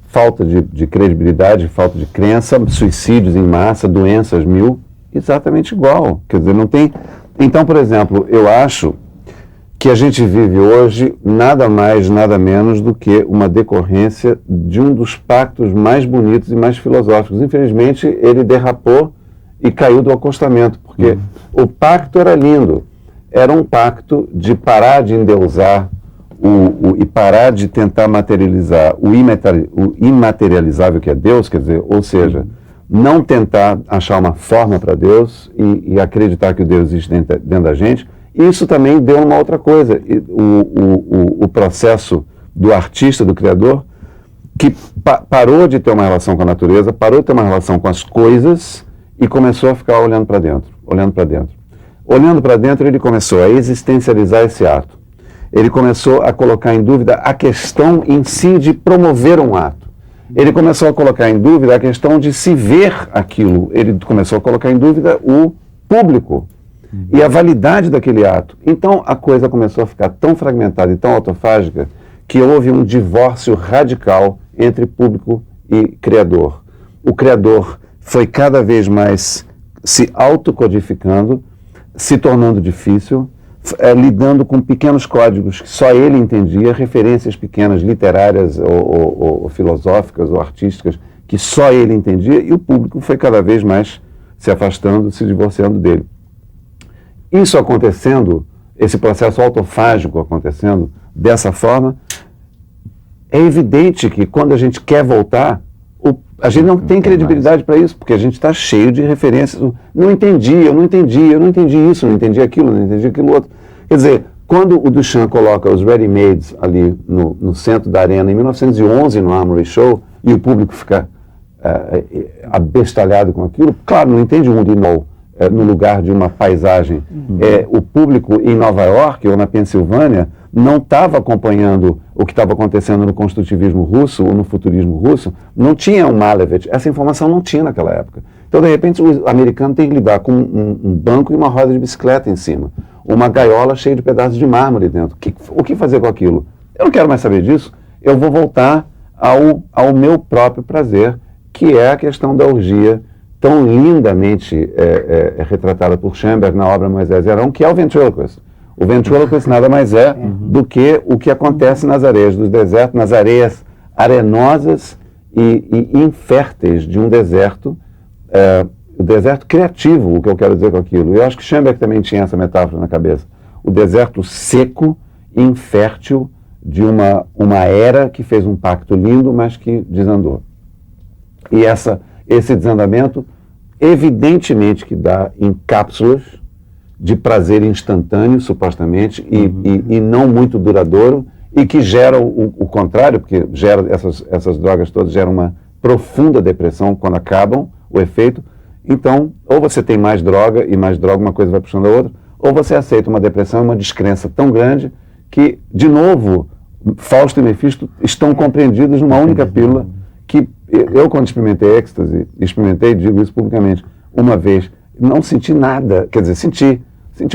falta de credibilidade, falta de crença, suicídios em massa, doenças mil, exatamente igual. Quer dizer, não tem... Então, por exemplo, eu acho que a gente vive hoje nada mais, nada menos do que uma decorrência de um dos pactos mais bonitos e mais filosóficos. Infelizmente, ele derrapou e caiu do acostamento, porque o pacto era lindo. Era um pacto de parar de endeusar e parar de tentar materializar o imaterializável que é Deus, quer dizer, ou seja, não tentar achar uma forma para Deus e acreditar que o Deus existe dentro da gente. Isso também deu uma outra coisa, o processo do artista, do criador, que parou de ter uma relação com a natureza, parou de ter uma relação com as coisas e começou a ficar olhando para dentro, olhando para dentro. Olhando para dentro, ele começou a existencializar esse ato. Ele começou a colocar em dúvida a questão em si de promover um ato. Ele começou a colocar em dúvida a questão de se ver aquilo. Ele começou a colocar em dúvida o público e a validade daquele ato. Então, a coisa começou a ficar tão fragmentada e tão autofágica que houve um divórcio radical entre público e criador. O criador foi cada vez mais se autocodificando, se tornando difícil, lidando com pequenos códigos que só ele entendia, referências pequenas literárias ou filosóficas ou artísticas que só ele entendia, e o público foi cada vez mais se afastando, se divorciando dele. Isso acontecendo, esse processo autofágico acontecendo dessa forma, é evidente que quando a gente quer voltar, a gente não tem credibilidade para isso, porque a gente está cheio de referências. Não entendi isso, não entendi aquilo, não entendi aquilo outro. Quer dizer, quando o Duchamp coloca os ready-mades ali no centro da arena, em 1911, no Armory Show, e o público fica abestalhado com aquilo, claro, não entende um urinol no lugar de uma paisagem. O público em Nova York ou na Pensilvânia não estava acompanhando o que estava acontecendo no construtivismo russo ou no futurismo russo, não tinha um Malevich, essa informação não tinha naquela época. Então, de repente, o americano tem que lidar com um banco e uma roda de bicicleta em cima, uma gaiola cheia de pedaços de mármore dentro. O que fazer com aquilo? Eu não quero mais saber disso, eu vou voltar ao meu próprio prazer, que é a questão da orgia, tão lindamente retratada por Schoenberg na obra Moisés e Arão, que é o ventriloquist. O ventriloquist nada mais é do que o que acontece nas areias do deserto, nas areias arenosas e inférteis de um deserto, o deserto criativo, o que eu quero dizer com aquilo. Eu acho que Schoenberg também tinha essa metáfora na cabeça. O deserto seco, infértil, de uma era que fez um pacto lindo, mas que desandou. E esse desandamento, evidentemente que dá em cápsulas de prazer instantâneo, supostamente, e não muito duradouro, e que gera o contrário, porque essas drogas todas geram uma profunda depressão quando acabam o efeito. Então, ou você tem mais droga, e mais droga, uma coisa vai puxando a outra, ou você aceita uma depressão, uma descrença tão grande que, de novo, Fausto e Mefisto estão compreendidos numa única pílula, que eu, quando experimentei êxtase, digo isso publicamente, uma vez, não senti nada, quer dizer, senti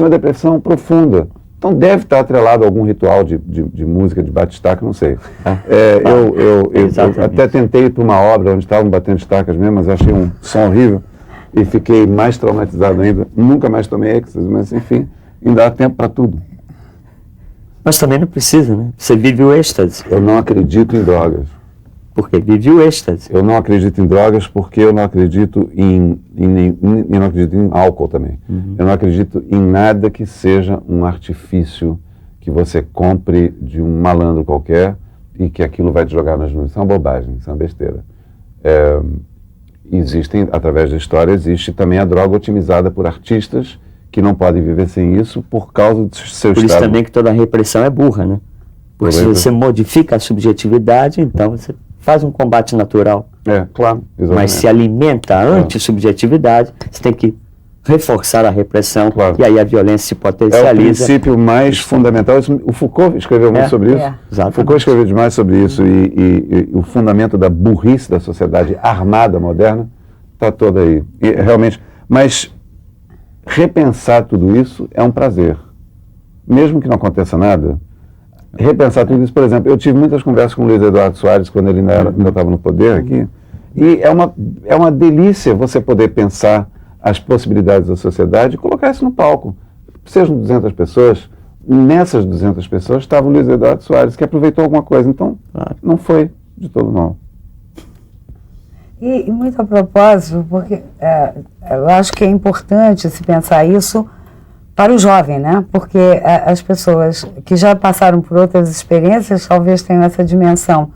uma depressão profunda. Então deve estar atrelado a algum ritual de música, de bate-estaca, não sei. Eu até tentei ir para uma obra onde estavam batendo estacas mesmo, mas achei um som horrível e fiquei mais traumatizado ainda. Nunca mais tomei êxtase, mas enfim, ainda há tempo para tudo. Mas também não precisa, né? Você vive o êxtase. Eu não acredito em drogas. Porque vive o êxtase. Eu não acredito em drogas porque eu não acredito eu não acredito em álcool também. Eu não acredito em nada que seja um artifício que você compre de um malandro qualquer e que aquilo vai te jogar nas nuvens. Isso é uma bobagem, isso é uma besteira. Existem, através da história, existe também a droga otimizada por artistas que não podem viver sem isso por causa do seu estado. Por isso também que toda repressão é burra, né? Porque se você modifica a subjetividade, então você faz um combate natural. Claro, exatamente. Mas se alimenta a antissubjetividade, você tem que reforçar a repressão, e aí a violência se potencializa. É o princípio mais fundamental. O Foucault escreveu muito sobre isso. Foucault escreveu demais sobre isso e o fundamento da burrice da sociedade armada moderna está todo aí. E, realmente, mas repensar tudo isso é um prazer. Mesmo que não aconteça nada, repensar tudo isso, por exemplo, eu tive muitas conversas com o Luiz Eduardo Soares quando ele ainda estava no poder aqui, e é uma delícia você poder pensar as possibilidades da sociedade e colocar isso no palco. Sejam 200 pessoas, nessas 200 pessoas estava o Luiz Eduardo Soares, que aproveitou alguma coisa, então não foi de todo mal. E muito a propósito, porque eu acho que é importante se pensar isso para o jovem, né? Porque as pessoas que já passaram por outras experiências talvez tenham essa dimensão.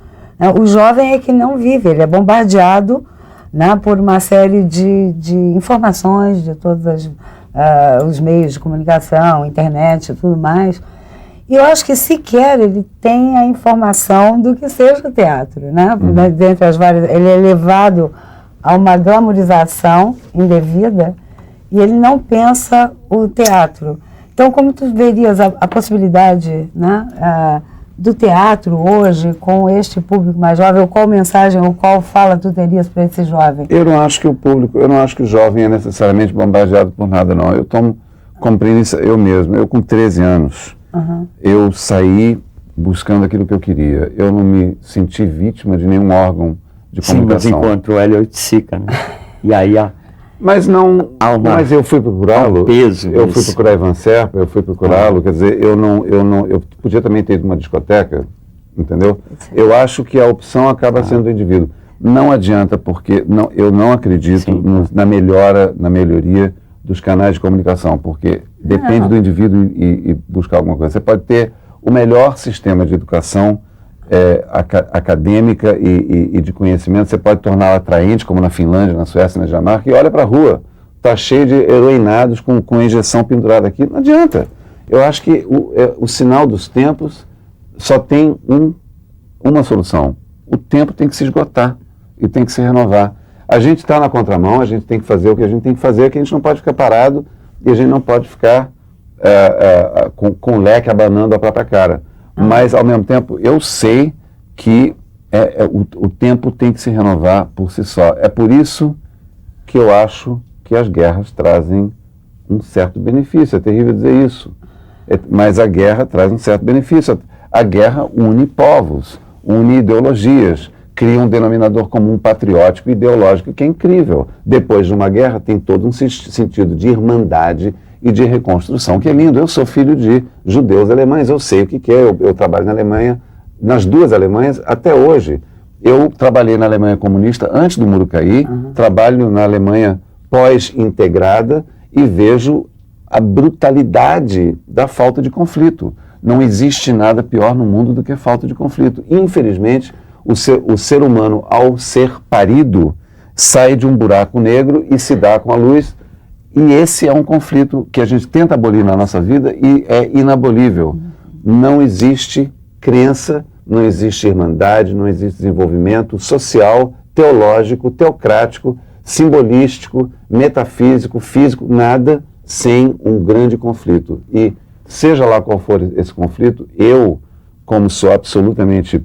O jovem é que não vive, ele é bombardeado né, por uma série de informações de todos os meios de comunicação, internet e tudo mais. E eu acho que sequer ele tem a informação do que seja o teatro, né? Dentre as várias, ele é levado a uma glamorização indevida e ele não pensa o teatro. Então, como tu verias a possibilidade, né, do teatro hoje com este público mais jovem, ou qual mensagem ou qual fala tu terias para esse jovem? Eu não acho que o jovem é necessariamente bombardeado por nada, não. Eu tomo como premissa eu mesmo. Eu com 13 anos, eu saí buscando aquilo que eu queria. Eu não me senti vítima de nenhum órgão de comunicação. Sim, mas encontrou o Hélio Oiticica, né? E aí Mas eu fui procurá-lo. Eu fui procurar Ivan Serpa, eu fui procurá-lo. Quer dizer, eu podia também ter ido uma discoteca, entendeu? Eu acho que a opção acaba sendo do indivíduo. Não adianta, porque eu não acredito na melhoria dos canais de comunicação, porque depende do indivíduo e buscar alguma coisa. Você pode ter o melhor sistema de educação acadêmica e de conhecimento, você pode torná-la atraente, como na Finlândia, na Suécia, na Dinamarca, e olha para a rua, está cheio de heroinados com injeção pendurada aqui, não adianta. Eu acho que o sinal dos tempos só tem uma solução. O tempo tem que se esgotar e tem que se renovar. A gente está na contramão, a gente tem que fazer o que a gente tem que fazer, que a gente não pode ficar parado e a gente não pode ficar com o leque abanando a própria cara. Mas, ao mesmo tempo, eu sei que o tempo tem que se renovar por si só. É por isso que eu acho que as guerras trazem um certo benefício. É terrível dizer isso. Mas a guerra traz um certo benefício. A guerra une povos, une ideologias, cria um denominador comum patriótico e ideológico que é incrível. Depois de uma guerra tem todo um sentido de irmandade e de reconstrução, que é lindo. Eu sou filho de judeus alemães, eu sei o que é, eu trabalho na Alemanha, nas duas Alemanhas, até hoje. Eu trabalhei na Alemanha comunista antes do muro cair, trabalho na Alemanha pós-integrada e vejo a brutalidade da falta de conflito. Não existe nada pior no mundo do que a falta de conflito. Infelizmente, o ser humano, ao ser parido, sai de um buraco negro e se dá com a luz. E esse é um conflito que a gente tenta abolir na nossa vida e é inabolível. Não existe crença, não existe irmandade, não existe desenvolvimento social, teológico, teocrático, simbolístico, metafísico, físico, nada sem um grande conflito. E seja lá qual for esse conflito, eu, como sou absolutamente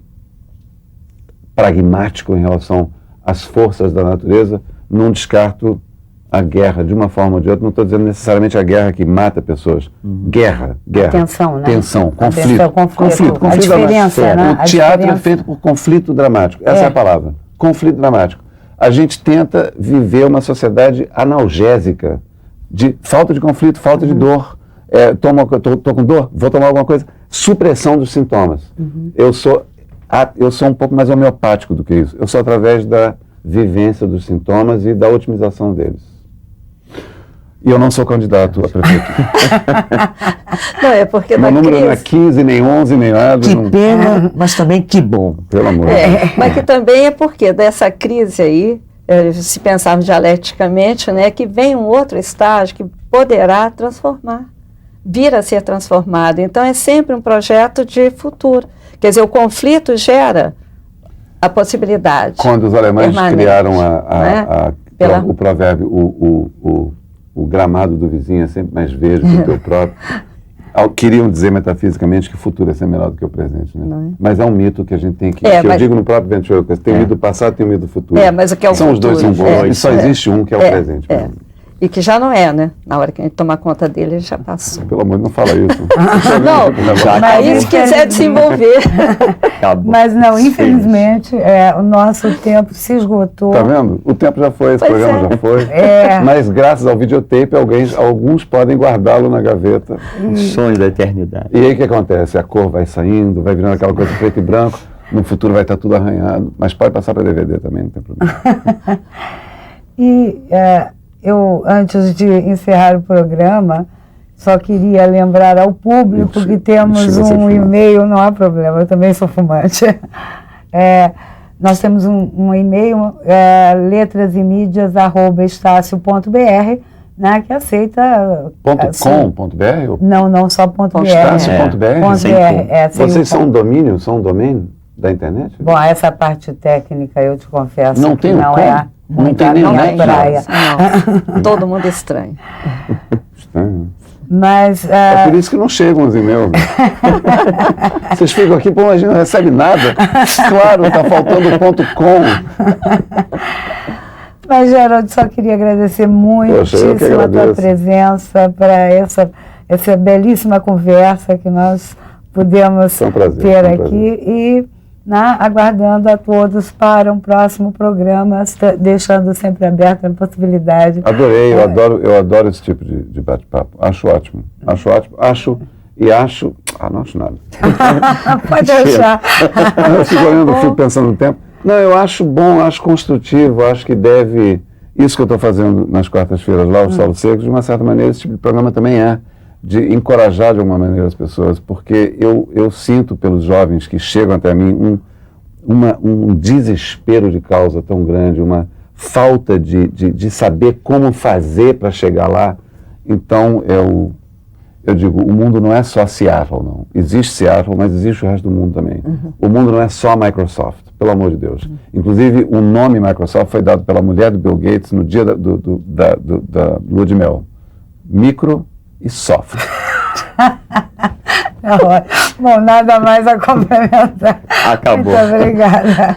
pragmático em relação às forças da natureza, não descarto a guerra de uma forma ou de outra. Não estou dizendo necessariamente a guerra que mata pessoas. Guerra. Tensão, né? Tensão, conflito. A diferença, né? O teatro é feito por conflito dramático. Essa é a palavra. Conflito dramático. A gente tenta viver uma sociedade analgésica, de falta de conflito, falta de dor. Estou com dor, vou tomar alguma coisa. Supressão dos sintomas. Eu sou um pouco mais homeopático do que isso. Eu sou através da vivência dos sintomas e da otimização deles. E eu não sou candidato a prefeito. Não, é porque meu número não é 15, nem 11, nem nada. Que pena, mas também que bom. Pelo amor de Deus. Mas que também é porque dessa crise aí, se pensarmos dialeticamente, né, que vem um outro estágio que poderá transformar, vir a ser transformado. Então é sempre um projeto de futuro. Quer dizer, o conflito gera a possibilidade. Quando os alemães criaram né? o provérbio, o gramado do vizinho é sempre mais verde que o teu próprio, queriam dizer metafisicamente que o futuro é sempre melhor do que o presente. Né? Mas é um mito que a gente tem que... eu digo no próprio Ventura, tem o mito do passado e tem o mito do futuro. Mas o que é o futuro? Os dois são bons, e só existe um que é o presente. E que já não é, né? Na hora que a gente tomar conta dele, ele já passou. Pelo amor de Deus, não fala isso. Aí se quiser desenvolver. Mas não, infelizmente, o nosso tempo se esgotou. Tá vendo? O tempo já foi, esse programa já foi. Mas graças ao videotape, alguns podem guardá-lo na gaveta. Um sonho da eternidade. E aí o que acontece? A cor vai saindo, vai virando aquela coisa preto e branco, no futuro vai estar tudo arranhado, mas pode passar para DVD também, não tem problema. Eu, antes de encerrar o programa, só queria lembrar ao público que temos um e-mail, não há problema, eu também sou fumante, Nós temos um e-mail, letrasemídias@estácio.br, né, que aceita... .com.br? Não, só .br. Estácio.br? Vocês sem são um domínio, são um domínio da internet? Bom, essa parte técnica, eu te confesso Não que tem não como? é Não tem nem minha net? praia. Não, todo mundo estranho. Estranho. Mas... É por isso que não chegam os e-mails. Né? Vocês ficam aqui, pô, a gente não recebe nada. Claro, está faltando o .com. Mas, Geraldo, só queria agradecer muitíssimo a tua presença para essa belíssima conversa que nós pudemos ter aqui e aguardando a todos para um próximo programa, deixando sempre aberta a possibilidade. Adorei, eu adoro esse tipo de bate-papo. Acho ótimo. Não acho nada. Pode achar. Eu fico pensando no tempo. Não, eu acho bom, acho construtivo, acho que deve... Isso que eu estou fazendo nas quartas-feiras lá, o Solo Secos, de uma certa maneira, esse tipo de programa também é de encorajar de alguma maneira as pessoas, porque eu sinto pelos jovens que chegam até mim um desespero de causa tão grande, uma falta de saber como fazer para chegar lá. Então, eu digo, o mundo não é só Seattle, não. Existe Seattle, mas existe o resto do mundo também. O mundo não é só a Microsoft, pelo amor de Deus. Inclusive, o nome Microsoft foi dado pela mulher do Bill Gates no dia da lua de mel. Micro e soft. Bom, nada mais a complementar. Acabou. Muito obrigada.